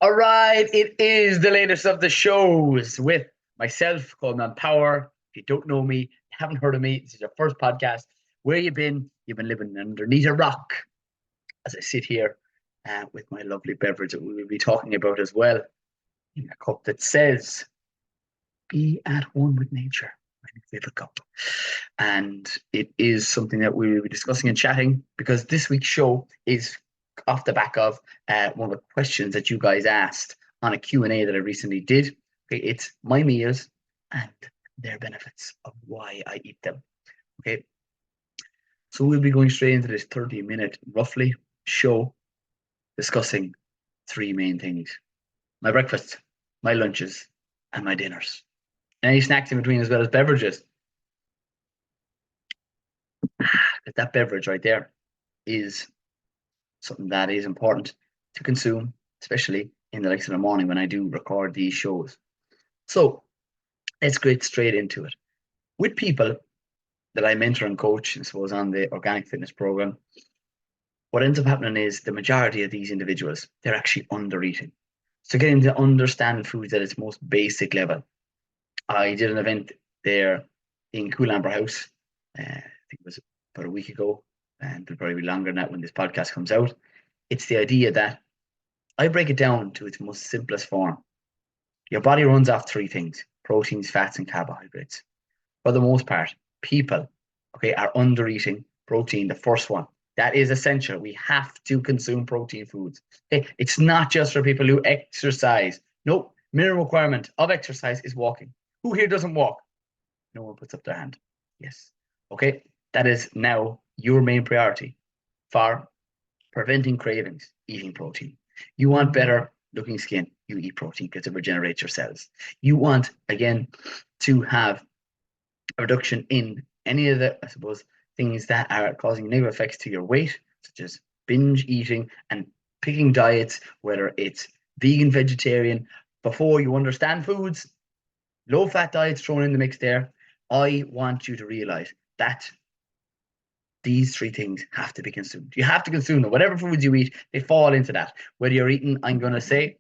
All right, it is the latest of the shows with myself, Colman Power. If you don't know me, you haven't heard of me, this is your first podcast. Where you been? You've been living underneath a rock. As I sit here with my lovely beverage that we will be talking about as well, in a cup that says, "Be at one with nature." My new favorite cup, and it is something that we will be discussing and chatting because this week's show is off the back of one of the questions that you guys asked on a Q&A that I recently did. Okay, it's my meals and their benefits of why I eat them. Okay, so we'll be going straight into this 30-minute roughly show discussing three main things: my breakfast, my lunches, and my dinners. And any snacks in between as well as beverages. That beverage right there is something that is important to consume, especially in the likes of the morning when I do record these shows. So let's get straight into it. With people that I mentor and coach, I suppose, on the organic fitness program, what ends up happening is the majority of these individuals, they're actually under eating. So getting to understand foods at its most basic level. I did an event there in Colman House, I think it was about a week ago, and it'll probably be longer than that when this podcast comes out. It's the idea that I break it down to its most simplest form. Your body runs off three things: proteins, fats, and carbohydrates. For the most part, people, okay, are under eating protein, the first one. That is essential. We have to consume protein foods. Okay, it's not just for people who exercise. No, minimum requirement of exercise is walking. Who here doesn't walk? No one puts up their hand. Yes. Okay, that is now your main priority for preventing cravings, eating protein. You want better looking skin, you eat protein because it regenerates your cells. You want, again, to have a reduction in any of the, I suppose, things that are causing negative effects to your weight, such as binge eating and picking diets, whether it's vegan, vegetarian, before you understand foods, low fat diets thrown in the mix there. I want you to realize that these three things have to be consumed. You have to consume them. Whatever foods you eat, they fall into that. Whether you're eating, I'm going to say,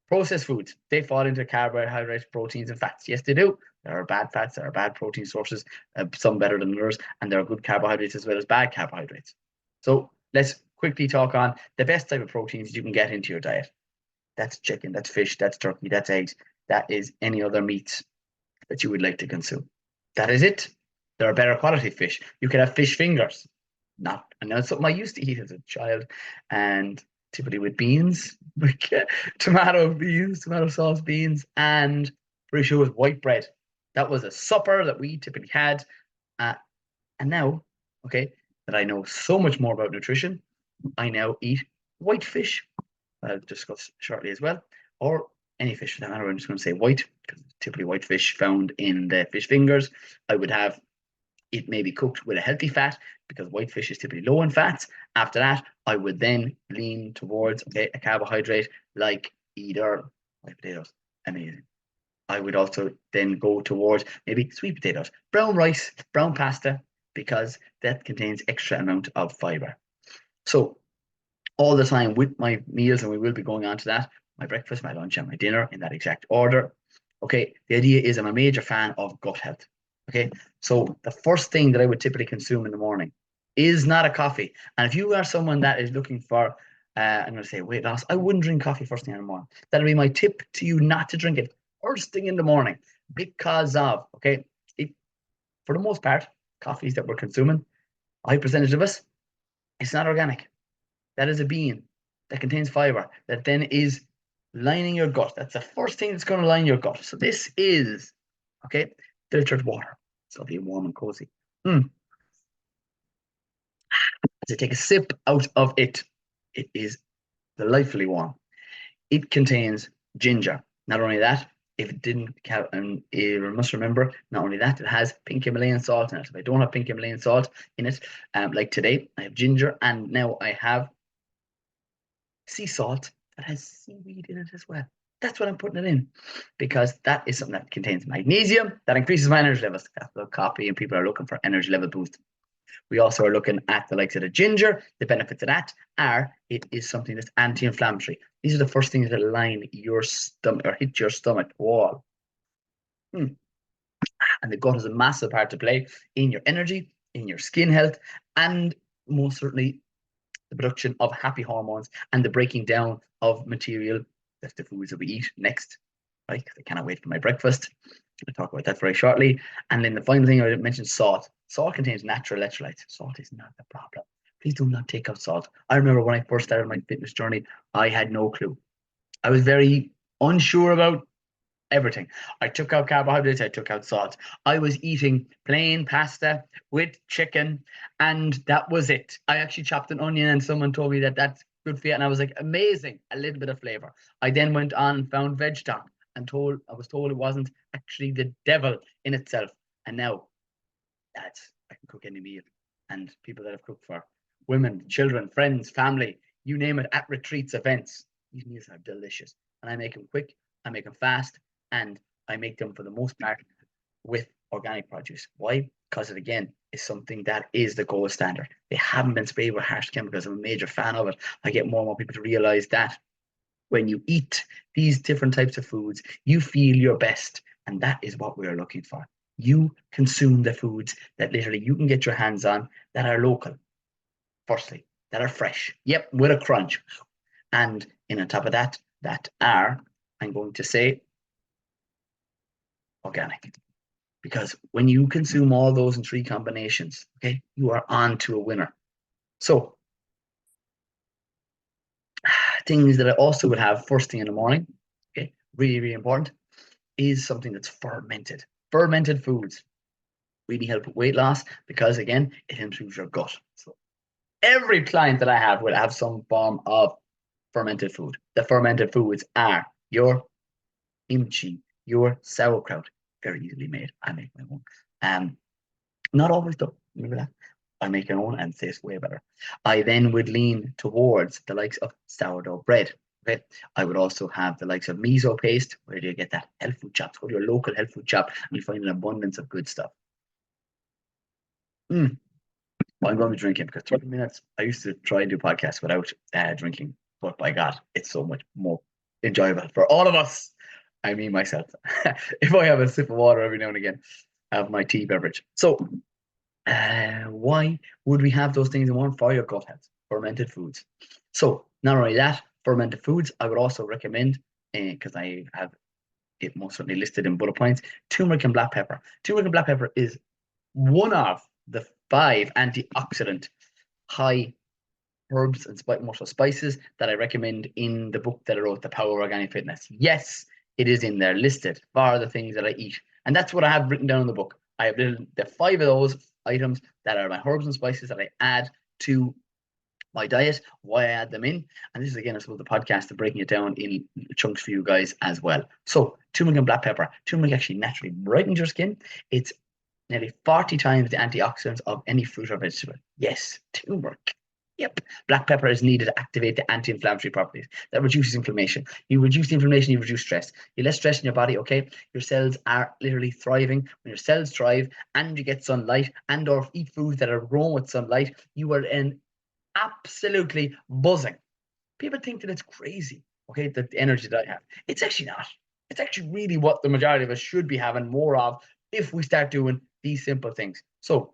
processed foods, they fall into carbohydrates, proteins, and fats. Yes, they do. There are bad fats, there are bad protein sources, some better than others, and there are good carbohydrates as well as bad carbohydrates. So let's quickly talk on the best type of proteins you can get into your diet. That's chicken, that's fish, that's turkey, that's eggs, that is any other meats that you would like to consume. That is it. There are better quality fish. You can have fish fingers. Not, and that's something I used to eat as a child, and typically with beans, like tomato beans, tomato sauce beans, and pretty sure it was white bread. That was a supper that we typically had. Uh, and now, okay, that I know so much more about nutrition, I now eat white fish. I'll discuss shortly as well, or any fish for that matter. I'm just going to say white because typically white fish found in the fish fingers. I would have it may be cooked with a healthy fat because white fish is typically low in fats. After that, I would then lean towards a carbohydrate like either white potatoes. Amazing. I would also then go towards maybe sweet potatoes, brown rice, brown pasta, because that contains extra amount of fiber. So all the time with my meals, and we will be going on to that, my breakfast, my lunch, and my dinner in that exact order. Okay, the idea is I'm a major fan of gut health. Okay, so the first thing that I would typically consume in the morning is not a coffee. And if you are someone that is looking for, I'm going to say weight loss, I wouldn't drink coffee first thing in the morning. That'll be my tip to you not to drink it first thing in the morning because of, okay, it, for the most part, coffees that we're consuming, a high percentage of us, it's not organic. That is a bean that contains fiber that then is lining your gut. That's the first thing that's going to line your gut. So this is, okay, filtered water. So it'll be warm and cozy. As I take a sip out of it, it is delightfully warm. It contains ginger. Not only that, if it didn't have, you must remember, not only that, it has pink Himalayan salt in it. If I don't have pink Himalayan salt in it, like today, I have ginger, and now I have sea salt that has seaweed in it as well. That's what I'm putting it in because that is something that contains magnesium that increases my energy levels. That's a little copy, and people are looking for energy level boost. We also are looking at the likes of the ginger. The benefits of that are it is something that's anti-inflammatory. These are the first things that line your stomach or hit your stomach wall. And the gut has a massive part to play in your energy, in your skin health, and most certainly the production of happy hormones and the breaking down of material. That's the foods that we eat next, right? I cannot wait for my breakfast. I'll talk about that very shortly. And then the final thing I mentioned, salt. Salt contains natural electrolytes. Salt is not the problem. Please do not take out salt. I remember when I first started my fitness journey, I had no clue. I was very unsure about everything. I took out carbohydrates, I took out salt. I was eating plain pasta with chicken, and that was it. I actually chopped an onion, and someone told me that that's good for you, and I was like, amazing, a little bit of flavor. I then went on and found veg stock, and I was told it wasn't actually the devil in itself. And now I can cook any meal, and people that I've cooked for women, children, friends, family, you name it, at retreats, events, these meals are delicious, and I make them quick, I make them fast, and I make them for the most part with organic produce. Why? Because it again is something that is the gold standard. They haven't been sprayed with harsh chemicals. I'm a major fan of it. I get more and more people to realize that when you eat these different types of foods, you feel your best. And that is what we are looking for. You consume the foods that literally you can get your hands on that are local, firstly, that are fresh. Yep, with a crunch. And in on top of that, that are, I'm going to say, organic. Because when you consume all those in three combinations, okay, you are on to a winner. So things that I also would have first thing in the morning, okay, really, really important, is something that's fermented. Fermented foods really help with weight loss because again, it improves your gut. So every client that I have will have some form of fermented food. The fermented foods are your kimchi, your sauerkraut, very easily made. I make my own. Not always though. Remember that? I make your own and it tastes way better. I then would lean towards the likes of sourdough bread. Okay. I would also have the likes of miso paste. Where do you get that? Health food shops. Go to your local health food shop and you find an abundance of good stuff. Well, I'm going to be drinking because 30 minutes. I used to try and do podcasts without drinking, but by God, it's so much more enjoyable for all of us. I mean myself. If I have a sip of water every now and again, I have my tea beverage. So why would we have those things in one? For your gut health, fermented foods. So not only that, fermented foods, I would also recommend, because I have it most certainly listed in bullet points, turmeric and black pepper. Turmeric and black pepper is one of the 5 antioxidant high herbs and more so spices that I recommend in the book that I wrote, The Power of Organic Fitness. Yes, it is in there listed for the things that I eat. And that's what I have written down in the book. I have the 5 of those items that are my herbs and spices that I add to my diet, why I add them in. And this is again, I suppose, the podcast of breaking it down in chunks for you guys as well. So turmeric and black pepper. Turmeric actually naturally brightens your skin. It's nearly 40 times the antioxidants of any fruit or vegetable. Yes, turmeric. Yep. Black pepper is needed to activate the anti-inflammatory properties that reduces inflammation. You reduce the inflammation, you reduce stress. You less stress in your body, okay? Your cells are literally thriving. When your cells thrive and you get sunlight and or eat foods that are grown with sunlight, you are in absolutely buzzing. People think that it's crazy, okay, that the energy that I have. It's actually not. It's actually really what the majority of us should be having more of if we start doing these simple things. So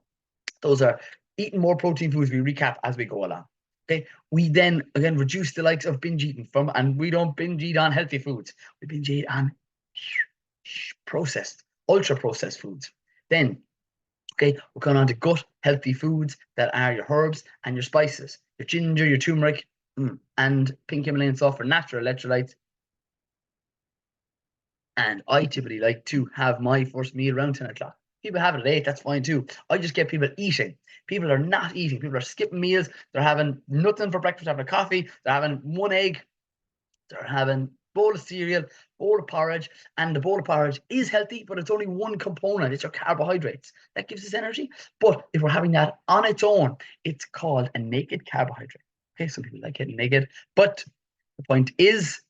those are eating more protein foods. We recap as we go along. Okay. We then again reduce the likes of binge eating and we don't binge eat on healthy foods. We binge eat on processed, ultra processed foods. Then, okay, we're going on to gut healthy foods that are your herbs and your spices, your ginger, your turmeric, and pink Himalayan salt for natural electrolytes. And I typically like to have my first meal around 10 o'clock. People have it at 8, that's fine too. I just get people eating. People are not eating. People are skipping meals. They're having nothing for breakfast, having a coffee. They're having one egg. They're having a bowl of cereal, bowl of porridge. And the bowl of porridge is healthy, but it's only one component. It's your carbohydrates. That gives us energy. But if we're having that on its own, it's called a naked carbohydrate. Okay, some people like getting naked. But the point is,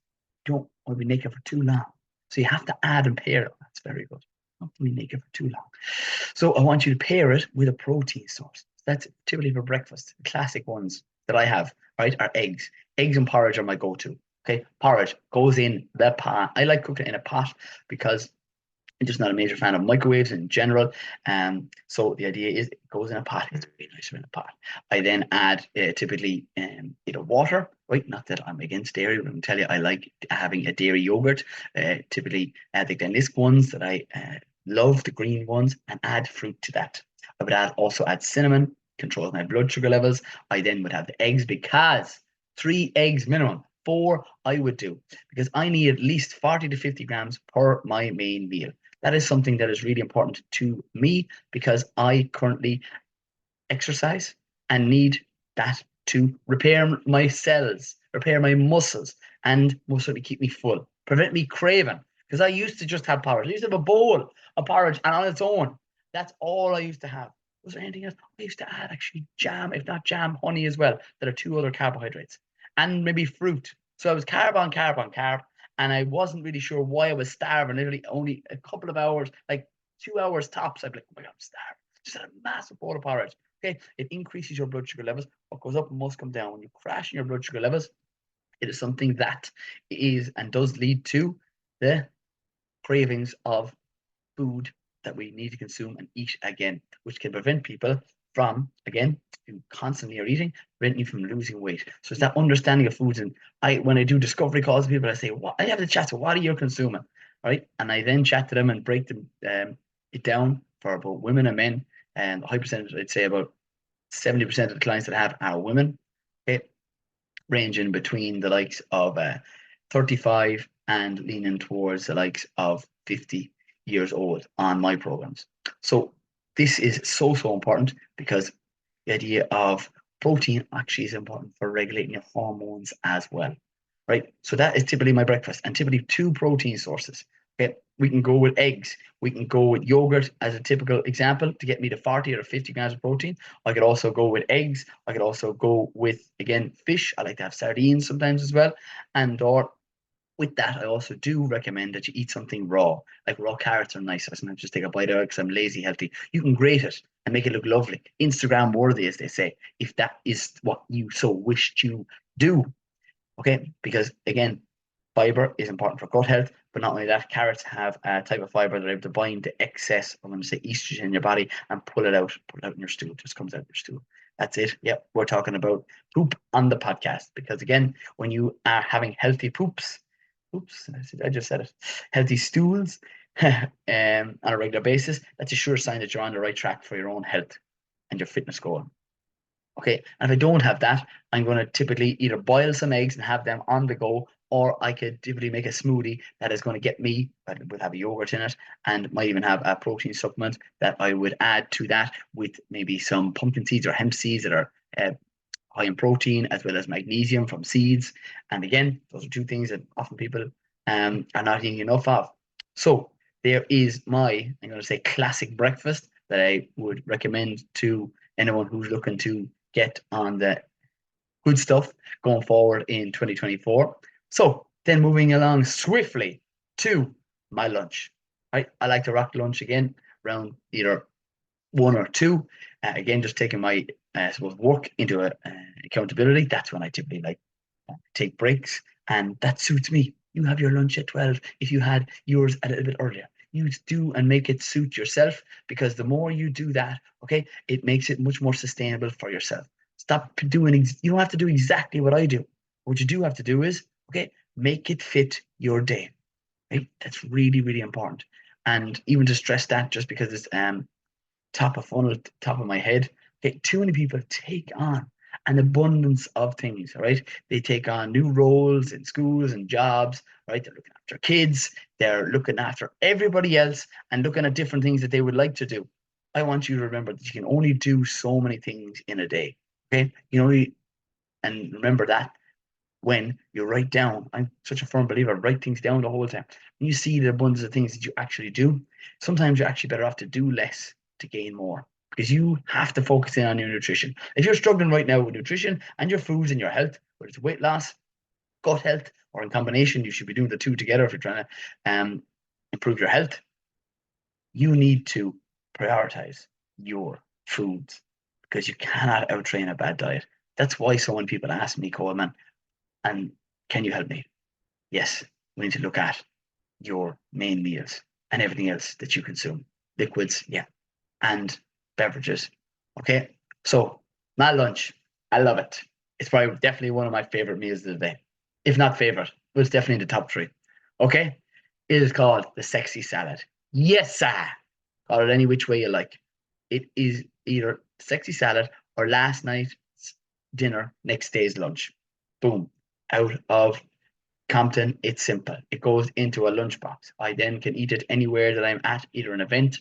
don't want to be naked for too long. So you have to add and pair it. That's very good. Not to be naked for too long. So I want you to pair it with a protein source. That's typically for breakfast. The classic ones that I have, right, are eggs. Eggs and porridge are my go-to. Okay, porridge goes in the pot. I like cooking it in a pot because I'm just not a major fan of microwaves in general. So the idea is it goes in a pot. It's really nice in a pot. I then add typically either water, right? Not that I'm against dairy, but I can tell you I like having a dairy yogurt. Typically, the Glenlisk ones that I love, the green ones, and add fruit to that. I would also add cinnamon, controls my blood sugar levels. I then would have the eggs because 3 eggs minimum. 4 I would do because I need at least 40 to 50 grams per my main meal. That is something that is really important to me because I currently exercise and need that to repair my cells, repair my muscles, and most certainly keep me full, prevent me craving. Because I used to just have porridge. I used to have a bowl of porridge and on its own. That's all I used to have. Was there anything else? I used to add actually jam, if not jam, honey as well. That are 2 other carbohydrates. And maybe fruit. So I was carb on carb on carb. And I wasn't really sure why I was starving. Literally only a couple of hours, like 2 hours tops. I'd be like, oh my God, I'm starving. Just had a massive bowl of porridge. Okay, it increases your blood sugar levels. What goes up must come down. When you crash in your blood sugar levels, it is something that is and does lead to the cravings of food that we need to consume and eat again, which can prevent people from, again, who constantly are eating, prevent you from losing weight. So it's that understanding of foods. And when I do discovery calls with people, I say, what I have the chat. So what are you consuming? Right. And I then chat to them and break them it down for both women and men. And a high percentage, I'd say about 70% of the clients that I have are women. Okay, ranging between the likes of 35 and leaning towards the likes of 50 years old on my programs. So this is so, so important because the idea of protein actually is important for regulating your hormones as well, right? So that is typically my breakfast and typically 2 protein sources. Okay, we can go with eggs. We can go with yogurt as a typical example to get me to 40 or 50 grams of protein. I could also go with eggs. I could also go with, again, fish. I like to have sardines sometimes as well. And or with that, I also do recommend that you eat something raw. Like raw carrots are nice. I sometimes just take a bite out because I'm lazy healthy. You can grate it and make it look lovely. Instagram worthy, as they say, if that is what you so wish to do. Okay, because again, fiber is important for gut health, but not only that, carrots have a type of fiber that are able to bind to excess, I'm going to say estrogen in your body and pull it out in your stool. It just comes out in your stool. That's it. Yep, we're talking about poop on the podcast because again, when you are having healthy oops, I just said it, healthy stools on a regular basis, that's a sure sign that you're on the right track for your own health and your fitness goal. Okay, and if I don't have that, I'm going to typically either boil some eggs and have them on the go, or I could typically make a smoothie that is going to get me, that would have a yogurt in it, and might even have a protein supplement that I would add to that with maybe some pumpkin seeds or hemp seeds that are high in protein, as well as magnesium from seeds. And again, those are 2 things that often people are not eating enough of. So there is my, I'm going to say, classic breakfast that I would recommend to anyone who's looking to get on the good stuff going forward in 2024. So then moving along swiftly to my lunch. Right, I like to rock lunch again around either 1 or 2. Again, just taking my I suppose work into accountability. That's when I typically like take breaks, and that suits me. You have your lunch at 12. If you had yours a little bit earlier, you do and make it suit yourself because the more you do that, okay, it makes it much more sustainable for yourself. Stop doing, you don't have to do exactly what I do. What you do have to do is, okay, make it fit your day. Right? That's really, really important. And even to stress that, just because it's top of funnel, top of my head, okay, too many people take on an abundance of things, right? They take on new roles in schools and jobs, right? They're looking after kids, they're looking after everybody else and looking at different things that they would like to do. I want you to remember that you can only do so many things in a day. Okay. And remember that when you write down, I'm such a firm believer, write things down the whole time. When you see the abundance of things that you actually do, sometimes you're actually better off to do less to gain more because you have to focus in on your nutrition. If you're struggling right now with nutrition and your foods and your health, whether it's weight loss, gut health, or in combination, you should be doing the 2 together if you're trying to improve your health. You need to prioritize your foods because you cannot outtrain a bad diet. That's why so many people ask me, Coleman, and can you help me? Yes, we need to look at your main meals and everything else that you consume. Liquids, yeah, and beverages. Okay, so my lunch, I love it. It's probably definitely one of my favorite meals of the day, if not favorite, but it's definitely in the top three. Okay, it is called the sexy salad. Yes, sir. Call it any which way you like. It is either sexy salad or last night's dinner, next day's lunch. Boom, out of Compton, it's simple. It goes into a lunchbox. I then can eat it anywhere that I'm at, either an event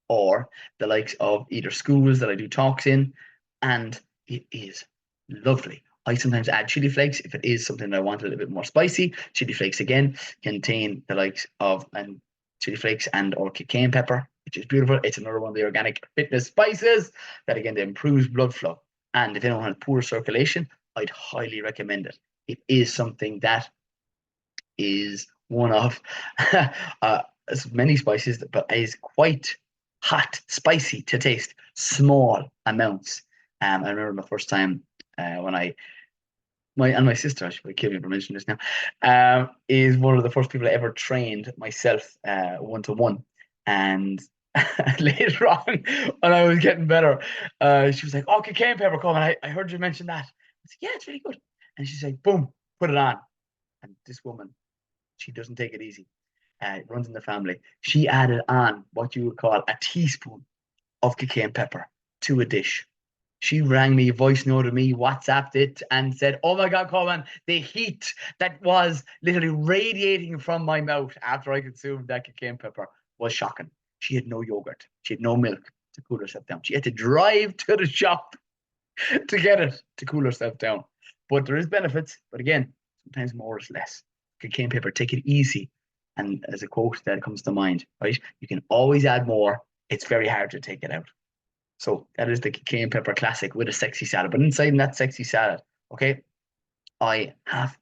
or the likes of either schools that I do talks in, and it is lovely. I sometimes add chili flakes if it is something that I want a little bit more spicy. Chili flakes again contain the likes of and chili flakes and or cayenne pepper, which is beautiful. It's another one of the organic fitness spices that again improves blood flow. And if anyone has poor circulation, I'd highly recommend it. It is something that is one of as many spices, but is quite hot, spicy to taste, small amounts. I remember the first time when my sister, I should kill me for mentioning this now, is one of the first people I ever trained myself 1-to-1. And later on, when I was getting better, she was like, "Oh, cayenne pepper, come on! I heard you mention that." I said, "Yeah, it's really good." And she's like, "Boom, put it on." And this woman, she doesn't take it easy. It runs in the family. She added on what you would call a teaspoon of cayenne pepper to a dish. She rang me, voice noted me, WhatsApped it, and said, "Oh my God, Colman, the heat that was literally radiating from my mouth after I consumed that cayenne pepper was shocking." She had no yogurt. She had no milk to cool herself down. She had to drive to the shop to get it to cool herself down. But there is benefits. But again, sometimes more is less. Cayenne pepper, take it easy. And as a quote that comes to mind, right? You can always add more. It's very hard to take it out. So that is the cayenne pepper classic with a sexy salad. But inside that sexy salad, okay, I have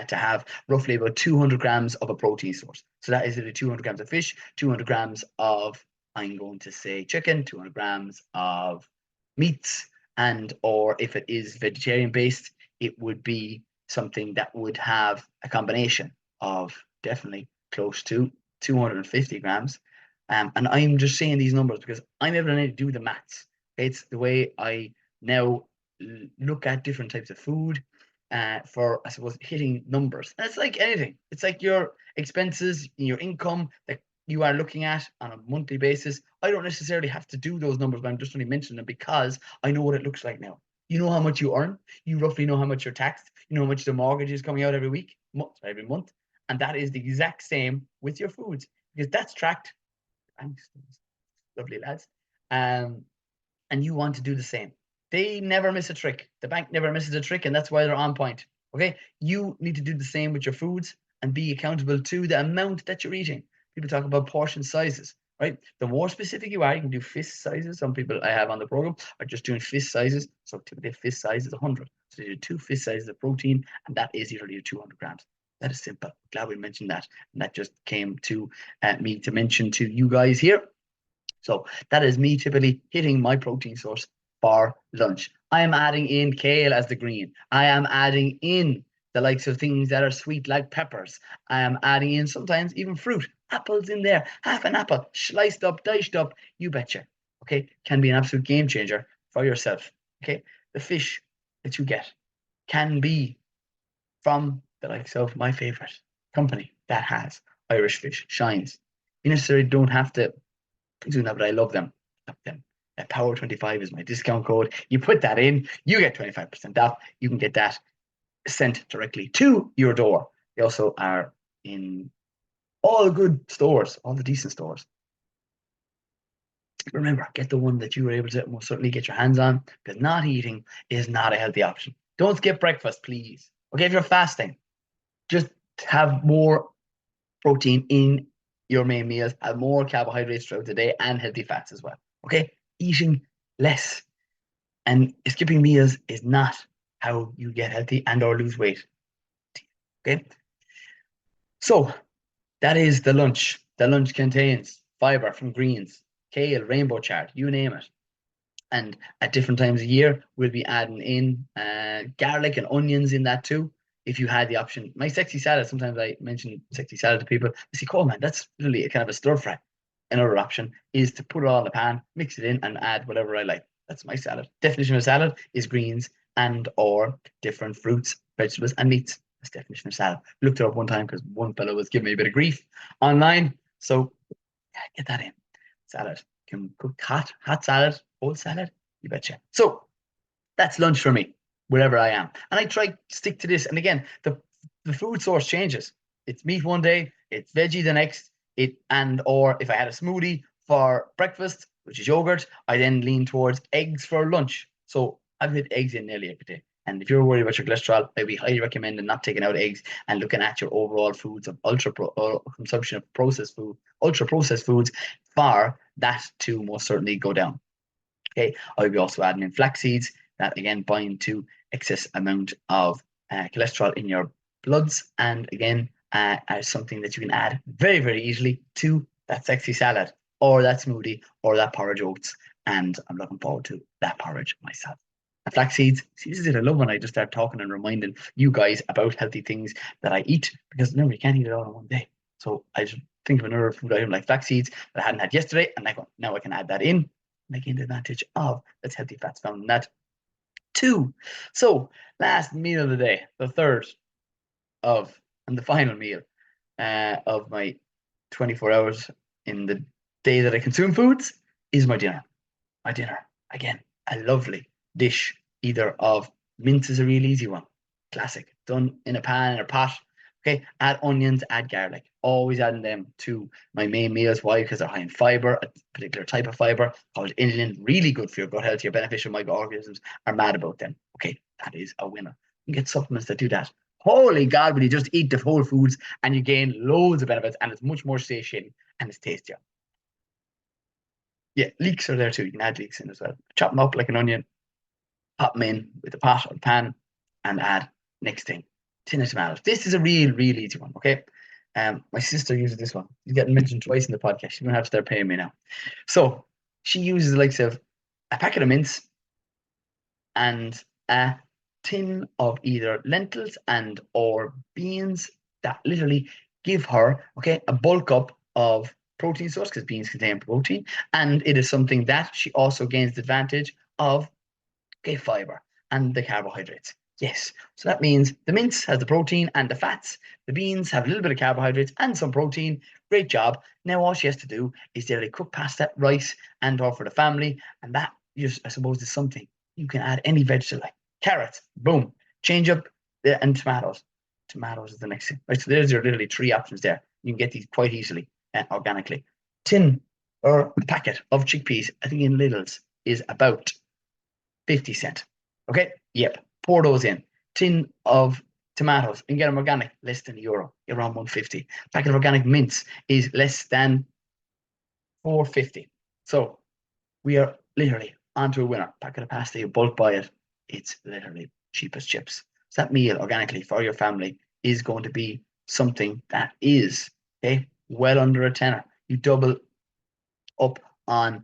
to have roughly about 200 grams of a protein source. So that is 200 grams of fish, 200 grams of, I'm going to say chicken, 200 grams of meats, and or if it is vegetarian based, it would be something that would have a combination of definitely close to 250 grams. And I'm just saying these numbers because I'm able to do the maths. It's the way I now look at different types of food for, I suppose, hitting numbers. And it's like anything. It's like your expenses, your income that you are looking at on a monthly basis. I don't necessarily have to do those numbers, but I'm just only mentioning them because I know what it looks like now. You know how much you earn. You roughly know how much you're taxed. You know how much the mortgage is coming out every month. And that is the exact same with your foods because that's tracked. Thanks, lovely lads. And you want to do the same. They never miss a trick. The bank never misses a trick, and that's why they're on point. Okay, you need to do the same with your foods and be accountable to the amount that you're eating. People talk about portion sizes, right? The more specific you are, you can do fist sizes. Some people I have on the program are just doing fist sizes. So typically, a fist size is 100. So they do 2 fist sizes of protein, and that is usually 200 grams. That is simple. Glad we mentioned that, and that just came to me to mention to you guys here. So that is me typically hitting my protein source for lunch. I am adding in kale as the green. I am adding in the likes of things that are sweet like peppers. I am adding in sometimes even fruit. Apples in there, half an apple, sliced up, diced up, you betcha. Okay, can be an absolute game changer for yourself. Okay, the fish that you get can be from the likes of my favorite company that has Irish fish, Shines. You necessarily don't have to do that, but I love them. Love them. Power 25 is my discount code. You put that in, you get 25% off. You can get that sent directly to your door. They also are in all good stores, all the decent stores. Remember, get the one that you were able to most certainly get your hands on because not eating is not a healthy option. Don't skip breakfast, please. Okay, if you're fasting, just have more protein in your main meals, have more carbohydrates throughout the day and healthy fats as well. Okay, eating less and skipping meals is not how you get healthy and or lose weight. Okay, so that is the lunch. The lunch contains fiber from greens, kale, rainbow chard, you name it. And at different times of year, we'll be adding in garlic and onions in that too. If you had the option, my sexy salad, sometimes I mention sexy salad to people. They say, Coleman, that's really a kind of a stir fry. Another option is to put it all in a pan, mix it in, and add whatever I like. That's my salad. Definition of salad is greens and or different fruits, vegetables, and meats. That's definition of salad. Looked it up one time because one fellow was giving me a bit of grief online. So yeah, get that in. Salad. Can cook hot salad, cold salad, you betcha. So that's lunch for me, wherever I am. And I try to stick to this. And again, the food source changes. It's meat one day, it's veggie the next, or if I had a smoothie for breakfast, which is yogurt, I then lean towards eggs for lunch. So I've had eggs in nearly every day. And if you're worried about your cholesterol, I'd be highly recommending not taking out eggs and looking at your overall foods of consumption of processed food, ultra processed foods, for that to most certainly go down. Okay, I'll be also adding in flax seeds that again bind to excess amount of cholesterol in your bloods, and again as something that you can add very, very easily to that sexy salad or that smoothie or that porridge oats. And I'm looking forward to that porridge myself. And flax seeds, see, this is it. I love when I just start talking and reminding you guys about healthy things that I eat, because remember, you can't eat it all in one day. So I just think of another food item like flax seeds that I hadn't had yesterday, and now I can add that in, making the advantage of that's healthy fats found in that too. So last meal of the day, the third of and the final meal of my 24 hours in the day that I consume foods is my dinner. My dinner, again, a lovely dish, either of mince is a real easy one, classic, done in a pan or a pot. Okay, add onions, add garlic. Always adding them to my main meals. Why? Because they're high in fiber, a particular type of fiber called inulin, really good for your gut health. Your beneficial microorganisms are mad about them. Okay, that is a winner. You can get supplements that do that. Holy God, when you just eat the whole foods and you gain loads of benefits, and it's much more satiating and it's tastier. Yeah, leeks are there too. You can add leeks in as well. Chop them up like an onion, pop them in with a pot or a pan, and add next thing, tin of tomatoes. This is a real easy one. Okay, my sister uses this one. She's getting mentioned twice in the podcast. She's gonna have to start paying me now. So she uses the likes of a packet of mince and a tin of either lentils and or beans that literally give her a bulk up of protein source, because beans contain protein, and it is something that she also gains the advantage of fiber and the carbohydrates. Yes, so that means the mince has the protein and the fats. The beans have a little bit of carbohydrates and some protein. Great job. Now all she has to do is daily cook pasta, rice, and or for the family, and that just, I suppose, is something you can add any vegetable like carrots. Boom, change up and tomatoes. Tomatoes is the next thing. Right, so there's your literally three options there. You can get these quite easily organically. Tin or a packet of chickpeas, I think in Lidl's, is about 50 cents. Okay, yep, pour those in. Tin of tomatoes, you can get them organic, less than €1, around 150. Packet of organic mince is less than 450. So we are literally onto a winner. Packet of pasta, you bulk buy it, it's literally cheap as chips. So that meal organically for your family is going to be something that is well under a tenner. You double up on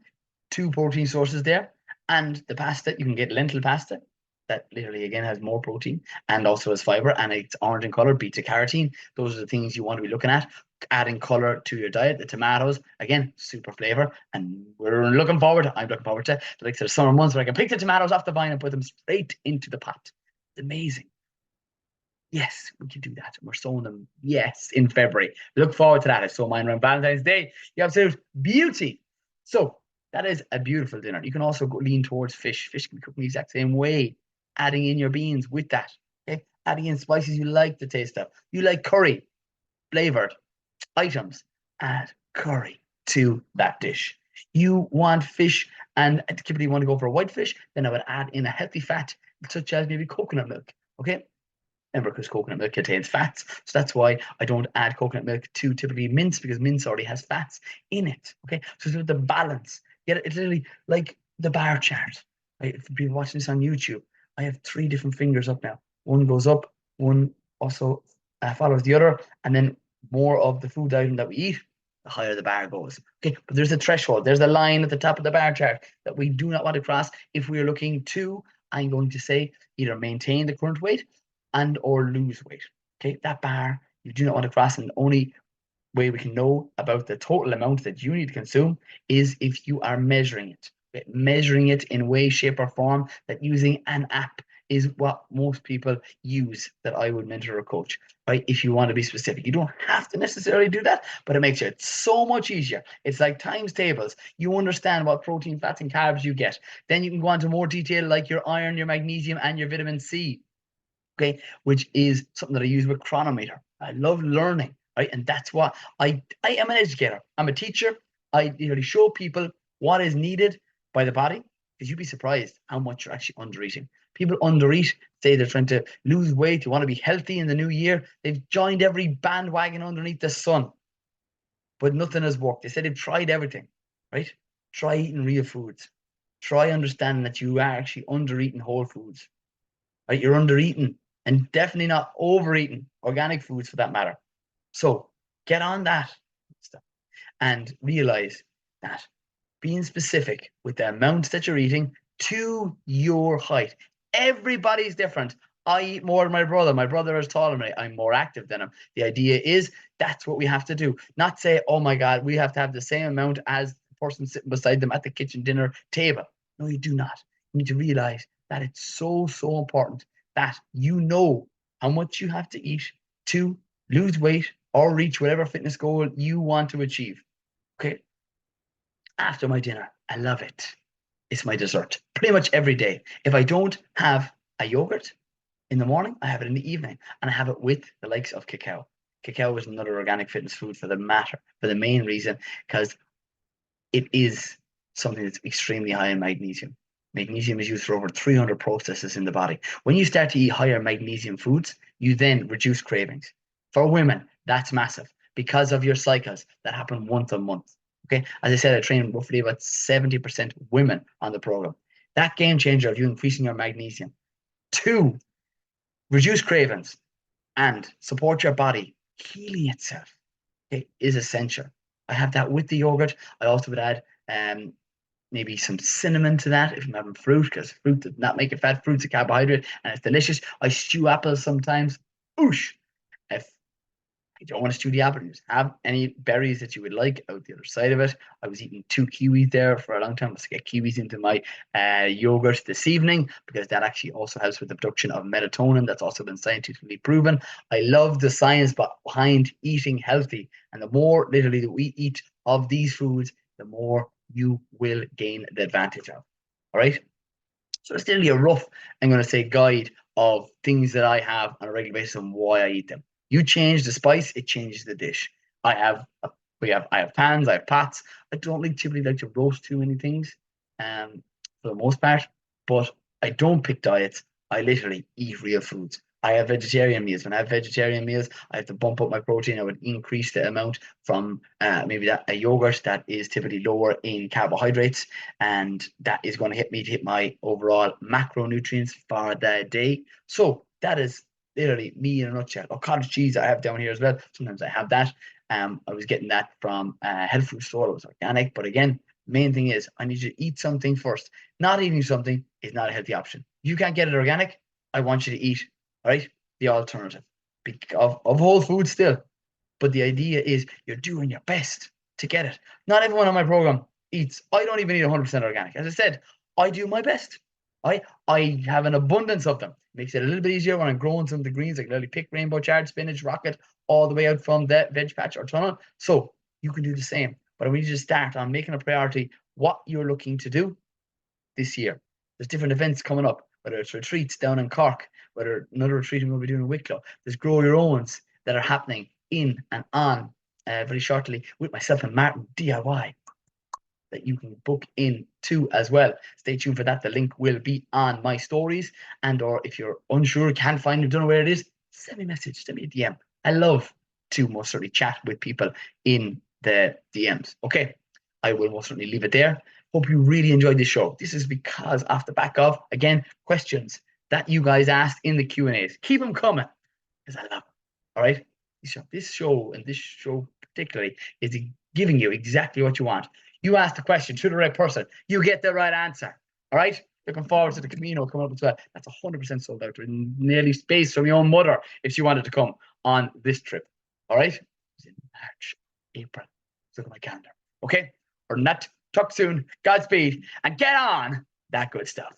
2 protein sources there, and the pasta, you can get lentil pasta that literally again has more protein and also has fiber, and it's orange in color, beta carotene. Those are the things you want to be looking at. Adding color to your diet. The tomatoes, again, super flavor, and I'm looking forward to the summer months where I can pick the tomatoes off the vine and put them straight into the pot. It's amazing. Yes, we can do that. We're sowing them, yes, in February. Look forward to that. I sow mine around Valentine's Day. You absolute beauty. So that is a beautiful dinner. You can also lean towards fish. Fish can be cooked in the exact same way. Adding in your beans with that. Okay, adding in spices you like the taste of. You like curry, flavored items. Add curry to that dish. You want fish, and typically you want to go for a white fish. Then I would add in a healthy fat, such as maybe coconut milk. Okay. Remember, because coconut milk contains fats, so that's why I don't add coconut milk to typically mince, because mince already has fats in it. Okay, so it's the balance. It's literally like the bar chart. Right? If you're watching this on YouTube, I have 3 different fingers up now. One goes up, one also follows the other, and then more of the food item that we eat the higher the bar goes. Okay, but there's a threshold. There's a line at the top of the bar chart that we do not want to cross if we are looking to, I'm going to say, either maintain the current weight and or lose weight. Okay, that bar you do not want to cross, and the only way we can know about the total amount that you need to consume is if you are measuring it. Okay? Measuring it in way, shape, or form, that using an app is what most people use that I would mentor or coach, right? If you want to be specific, you don't have to necessarily do that, but it makes it so much easier. It's like times tables. You understand what protein, fats, and carbs you get. Then you can go on to more detail like your iron, your magnesium, and your vitamin C. Okay, which is something that I use with Chronometer. I love learning, right? And that's what I am an educator. I'm a teacher. I literally show people what is needed by the body, because you'd be surprised how much you're actually under eating. People undereat, say they're trying to lose weight, they want to be healthy in the new year. They've joined every bandwagon underneath the sun, but nothing has worked. They said they've tried everything, right? Try eating real foods. Try understanding that you are actually under eating whole foods, right? You're under eating, and definitely not overeating organic foods for that matter. So get on that stuff and realize that being specific with the amounts that you're eating to your height. Everybody's different. I eat more than my brother. My brother is taller than me. I'm more active than him. The idea is that's what we have to do. Not say, oh my God, we have to have the same amount as the person sitting beside them at the kitchen dinner table. No, you do not. You need to realize that it's so, so important that you know how much you have to eat to lose weight or reach whatever fitness goal you want to achieve. Okay. After my dinner, I love it. It's my dessert pretty much every day. If I don't have a yogurt in the morning, I have it in the evening, and I have it with the likes of cacao. Cacao is another organic fitness food for the main reason, because it is something that's extremely high in magnesium. Magnesium is used for over 300 processes in the body. When you start to eat higher magnesium foods, you then reduce cravings. For women, that's massive because of your cycles that happen once a month. Okay, as I said, I train roughly about 70% women on the program. That game changer of you increasing your magnesium to reduce cravings and support your body healing itself, okay, is essential. I have that with the yogurt. I also would add maybe some cinnamon to that if I'm having fruit, because fruit does not make it fat. Fruit's a carbohydrate and it's delicious. I stew apples sometimes. Oosh. If you don't want to stew the apple, just have any berries that you would like out the other side of it. I was eating 2 kiwis there for a long time. Let's get kiwis into my yogurt this evening, because that actually also helps with the production of melatonin. That's also been scientifically proven. I love the science behind eating healthy. And the more literally that we eat of these foods, the more you will gain the advantage of. All right. So it's literally a rough, I'm going to say, guide of things that I have on a regular basis and why I eat them. You change the spice, it changes the dish. I have I have pans, I have pots. I don't typically like to roast too many things, for the most part, but I don't pick diets. I literally eat real foods. I have vegetarian meals. When I have vegetarian meals, I have to bump up my protein. I would increase the amount from maybe that a yogurt that is typically lower in carbohydrates, and that is going to hit my overall macronutrients for the day. So that is literally me in a nutshell. Or cottage cheese I have down here as well. Sometimes I have that. I was getting that from a health food store. It was organic, but again, main thing is I need you to eat something first. Not eating something is not a healthy option. You can't get it organic. I want you to eat, right, the alternative of whole food still. But the idea is you're doing your best to get it. Not everyone on my program eats. I don't even eat 100% organic. As I said, I do my best. I have an abundance of them. Makes it a little bit easier when I'm growing some of the greens. I can literally pick rainbow chard, spinach, rocket, all the way out from the veg patch or tunnel. So you can do the same. But I need you to start on making a priority what you're looking to do this year. There's different events coming up, whether it's retreats down in Cork, whether another retreat we'll be doing in Wicklow. There's Grow Your Owns that are happening in and on very shortly with myself and Martin DIY that you can book in to as well. Stay tuned for that. The link will be on my stories. And or if you're unsure, can't find it, don't know where it is, send me a message, send me a DM. I love to most certainly chat with people in the DMs. Okay, I will most certainly leave it there. Hope you really enjoyed this show. This is because off the back of, again, questions that you guys asked in the Q&As. Keep them coming, because I love them. All right? This show and this show particularly is giving you exactly what you want. You ask the question to the right person, you get the right answer. All right. Looking forward to the Camino coming up as well. That's 100% sold out. Nearly space from your own mother if she wanted to come on this trip. All right. It's in March, April. Let's look at my calendar. Okay. Or not. Talk soon. Godspeed. And get on that good stuff.